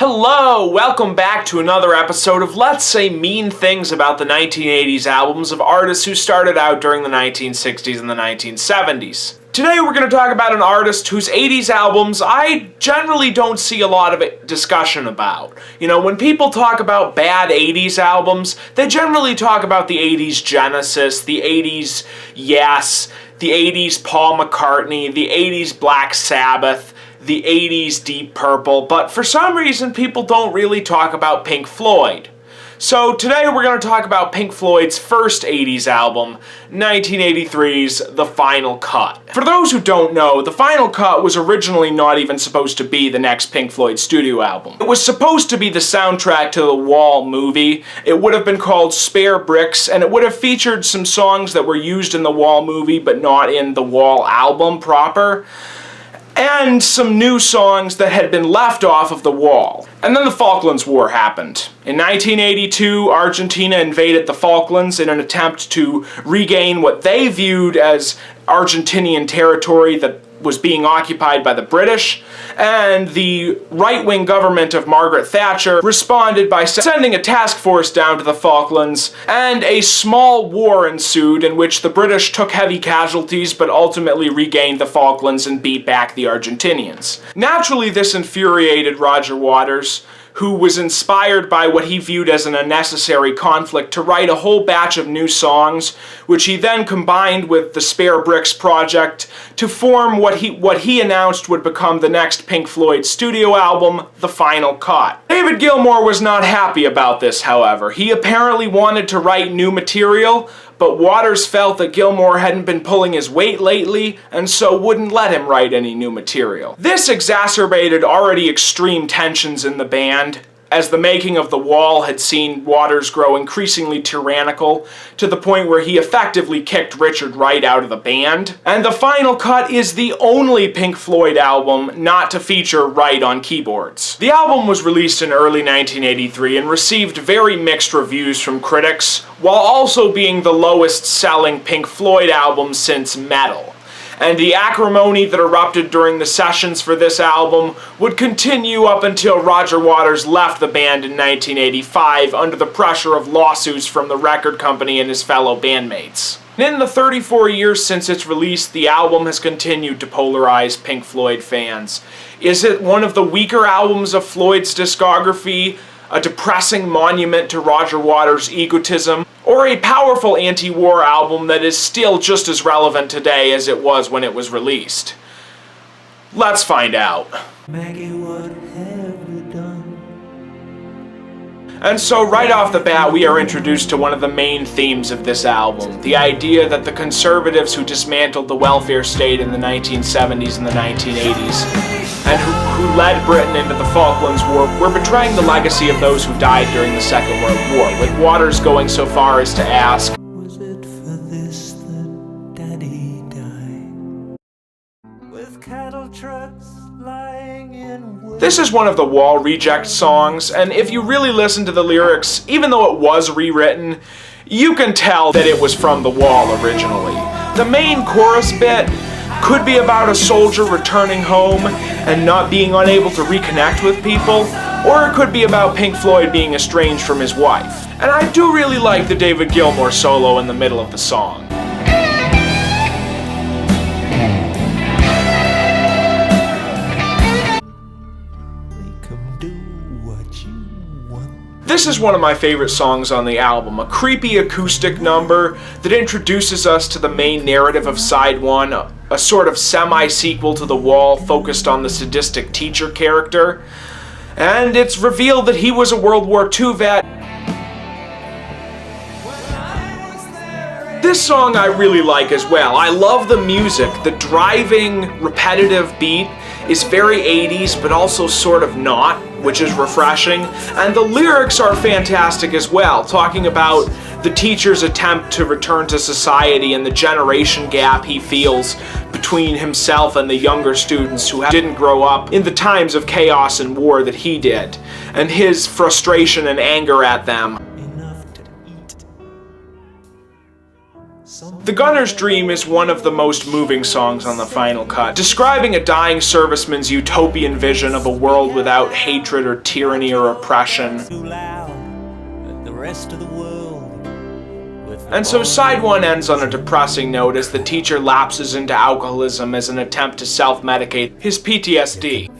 Hello! Welcome back to another episode of Let's Say Mean Things About the 1980s albums of artists who started out during the 1960s and the 1970s. Today we're going to talk about an artist whose 80s albums I generally don't see a lot of discussion about. You know, when people talk about bad 80s albums, they generally talk about the 80s Genesis, the 80s Yes, the 80s Paul McCartney, the 80s Black Sabbath, the 80s Deep Purple, but for some reason people don't really talk about Pink Floyd. So today we're going to talk about Pink Floyd's first 80s album, 1983's The Final Cut. For those who don't know, The Final Cut was originally not even supposed to be the next Pink Floyd studio album. It was supposed to be the soundtrack to the Wall movie. It would have been called Spare Bricks, and it would have featured some songs that were used in the Wall movie but not in the Wall album proper, and some new songs that had been left off of the Wall. And then the Falklands War happened. In 1982, Argentina invaded the Falklands in an attempt to regain what they viewed as Argentinian territory that was being occupied by the British, and the right-wing government of Margaret Thatcher responded by sending a task force down to the Falklands, and a small war ensued in which the British took heavy casualties but ultimately regained the Falklands and beat back the Argentinians. Naturally, this infuriated Roger Waters, who was inspired by what he viewed as an unnecessary conflict to write a whole batch of new songs, which he then combined with the Spare Bricks project to form what he announced would become the next Pink Floyd studio album, The Final Cut. David Gilmour was not happy about this, however. He apparently wanted to write new material, but Waters felt that Gilmour hadn't been pulling his weight lately, and so wouldn't let him write any new material. This exacerbated already extreme tensions in the band, as the making of The Wall had seen Waters grow increasingly tyrannical, to the point where he effectively kicked Richard Wright out of the band. And The Final Cut is the only Pink Floyd album not to feature Wright on keyboards. The album was released in early 1983 and received very mixed reviews from critics, while also being the lowest selling Pink Floyd album since Metal. And the acrimony that erupted during the sessions for this album would continue up until Roger Waters left the band in 1985 under the pressure of lawsuits from the record company and his fellow bandmates. In the 34 years since its release, the album has continued to polarize Pink Floyd fans. Is it one of the weaker albums of Floyd's discography, a depressing monument to Roger Waters' egotism, or a powerful anti-war album that is still just as relevant today as it was when it was released? Let's find out. Maggie, what have you done? And so right off the bat we are introduced to one of the main themes of this album, the idea that the conservatives who dismantled the welfare state in the 1970s and the 1980s, and who led Britain into the Falklands War, were betraying the legacy of those who died during the Second World War, with Waters going so far as to ask, "Was it for this that Daddy died? With cattle trucks lying in wood." This is one of the Wall reject songs, and if you really listen to the lyrics, even though it was rewritten, you can tell that it was from the Wall originally. The main chorus bit could be about a soldier returning home and not being unable to reconnect with people, or it could be about Pink Floyd being estranged from his wife. And I do really like the David Gilmour solo in the middle of the song. This is one of my favorite songs on the album, a creepy acoustic number that introduces us to the main narrative of side one, a sort of semi-sequel to The Wall focused on the sadistic teacher character. And it's revealed that he was a World War II vet. This song I really like as well. I love the music. The driving, repetitive beat is very 80s, but also sort of not, which is refreshing. And the lyrics are fantastic as well, talking about the teacher's attempt to return to society and the generation gap he feels between himself and the younger students who didn't grow up in the times of chaos and war that he did, and his frustration and anger at them. Enough to eat. Some The Gunner's Dream is one of the most moving songs on the final cut, describing a dying serviceman's utopian vision of a world without hatred or tyranny or oppression. And so side one ends on a depressing note as the teacher lapses into alcoholism as an attempt to self-medicate his PTSD.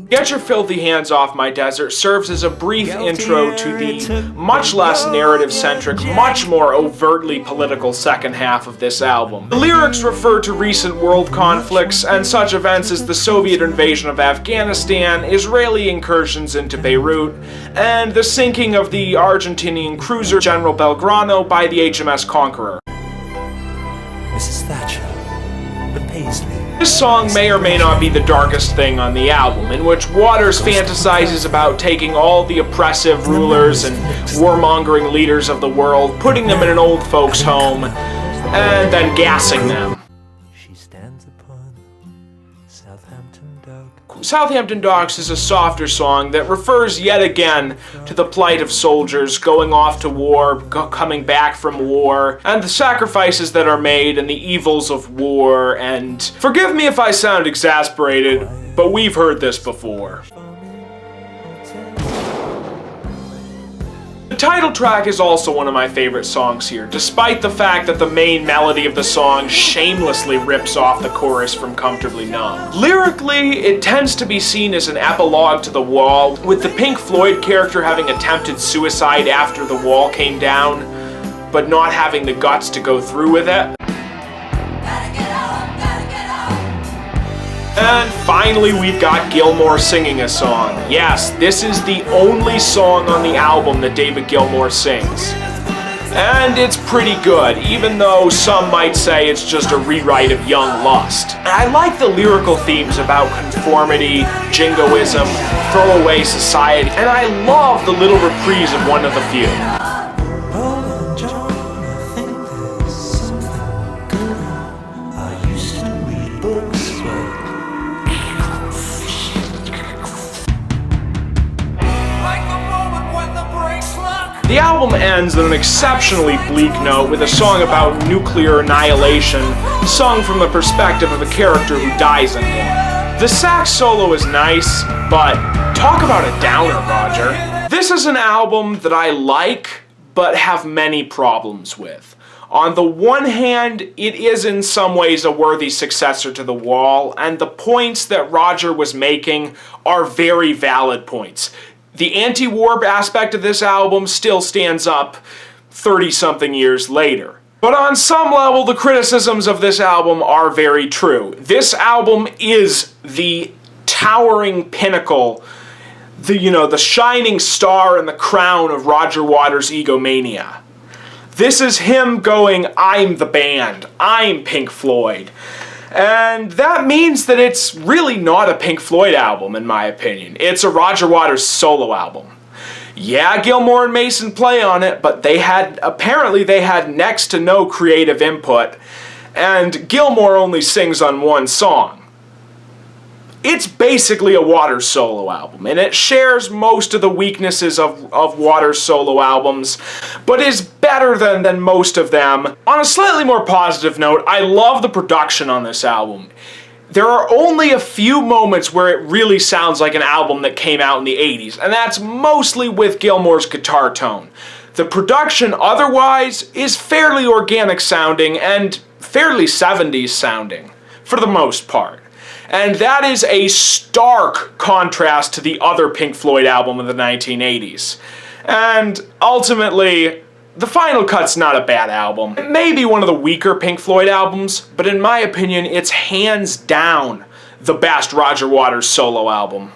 Get Your Filthy Hands Off My Desert serves as a brief intro to the much less narrative-centric, much more overtly political second half of this album. The lyrics refer to recent world conflicts and such events as the Soviet invasion of Afghanistan, Israeli incursions into Beirut, and the sinking of the Argentinian cruiser General Belgrano by the HMS Conqueror. Mrs. Thatcher, the Paisley. This song may or may not be the darkest thing on the album, in which Waters fantasizes about taking all the oppressive rulers and warmongering leaders of the world, putting them in an old folks' home, and then gassing them. She stands upon Southampton Dock. Southampton Docks is a softer song that refers yet again to the plight of soldiers going off to war, coming back from war, and the sacrifices that are made and the evils of war, and forgive me if I sound exasperated, but we've heard this before. The title track is also one of my favorite songs here, despite the fact that the main melody of the song shamelessly rips off the chorus from Comfortably Numb. Lyrically, it tends to be seen as an epilogue to The Wall, with the Pink Floyd character having attempted suicide after the wall came down, but not having the guts to go through with it. And finally, we've got Gilmour singing a song. Yes, this is the only song on the album that David Gilmour sings. And it's pretty good, even though some might say it's just a rewrite of Young Lust. And I like the lyrical themes about conformity, jingoism, throwaway society, and I love the little reprise of One of the Few. The album ends on an exceptionally bleak note with a song about nuclear annihilation, sung from the perspective of a character who dies in one. The sax solo is nice, but talk about a downer, Roger. This is an album that I like, but have many problems with. On the one hand, it is in some ways a worthy successor to The Wall, and the points that Roger was making are very valid points. The anti-war aspect of this album still stands up 30-something years later. But on some level, the criticisms of this album are very true. This album is the towering pinnacle, the shining star and the crown of Roger Waters' egomania. This is him going, I'm the band, I'm Pink Floyd. And that means that it's really not a Pink Floyd album, in my opinion. It's a Roger Waters solo album. Yeah, Gilmour and Mason play on it, but apparently they had next to no creative input, and Gilmour only sings on one song. It's basically a Waters solo album, and it shares most of the weaknesses of Waters solo albums, but is better than most of them. On a slightly more positive note, I love the production on this album. There are only a few moments where it really sounds like an album that came out in the 80s, and that's mostly with Gilmour's guitar tone. The production otherwise is fairly organic sounding and fairly 70s sounding, for the most part. And that is a stark contrast to the other Pink Floyd album of the 1980s. And ultimately, the final cut's not a bad album. It may be one of the weaker Pink Floyd albums, but in my opinion, it's hands down the best Roger Waters solo album.